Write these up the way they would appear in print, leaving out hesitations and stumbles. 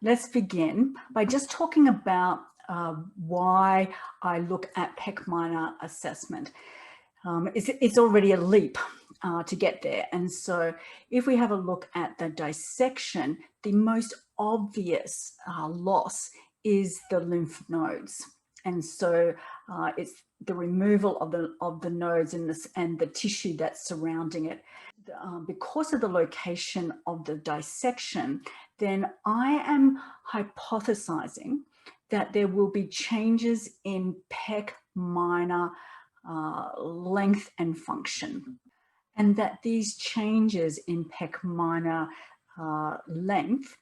Let's begin by just talking about why I look at pec minor assessment. It's already a leap to get there. And so if we have a look at the dissection, the most obvious loss is the lymph nodes. And so it's the removal of the nodes and the tissue that's surrounding it. Because of the location of the dissection, then I am hypothesizing that there will be changes in pec minor length and function, and that these changes in pec minor length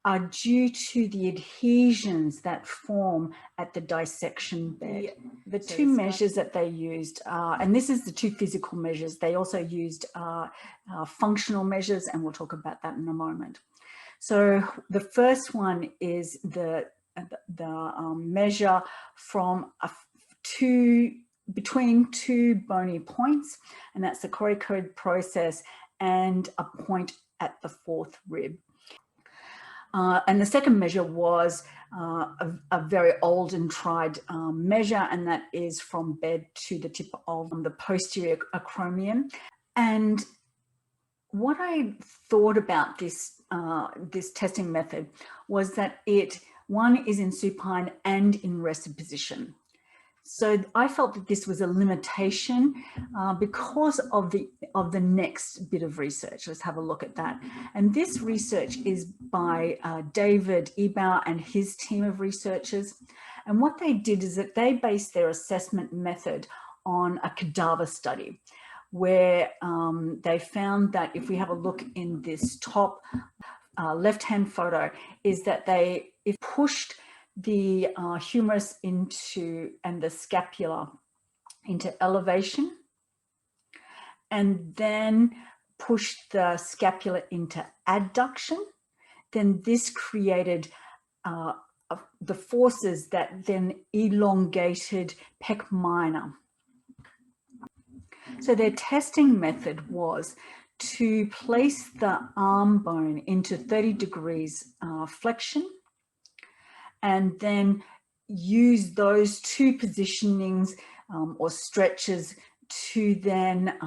are due to the adhesions that form at the dissection bed. The two measures that they used, and this is the two physical measures, they also used functional measures, and we'll talk about that in a moment. So the first one is the measure from between two bony points, and that's the coracoid process and a point at the fourth rib. And the second measure was a very old and tried measure, and that is from bed to the tip of the posterior acromion. And what I thought about this testing method was that one is in supine and in rested position. So I felt that this was a limitation because of the next bit of research. Let's have a look at that. And this research is by David Ebaugh and his team of researchers. And what they did is that they based their assessment method on a cadaver study, where they found that if we have a look in this top left-hand photo, is that they pushed the humerus and the scapula into elevation, and then pushed the scapula into adduction, then this created the forces that then elongated pec minor. So their testing method was to place the arm bone into 30 degrees flexion, and then use those two positionings or stretches to then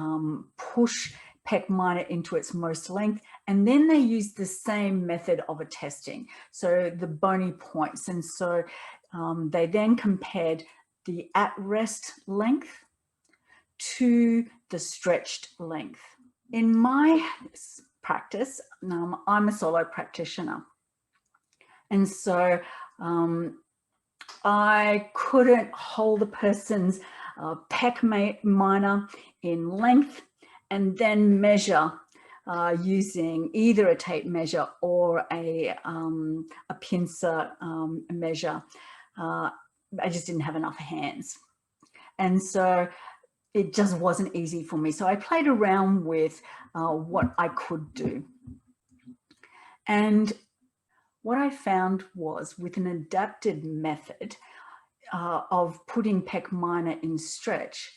push pec minor into its most length. And then they used the same method of a testing, so the bony points. And so they then compared the at-rest length to the stretched length. In my practice, I'm a solo practitioner. And so I couldn't hold a person's pec minor in length and then measure using either a tape measure or a pincer measure. I just didn't have enough hands. And so it just wasn't easy for me. So I played around with what I could do. And what I found was, with an adapted method of putting pec minor in stretch,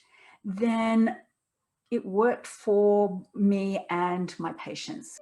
then it worked for me and my patients.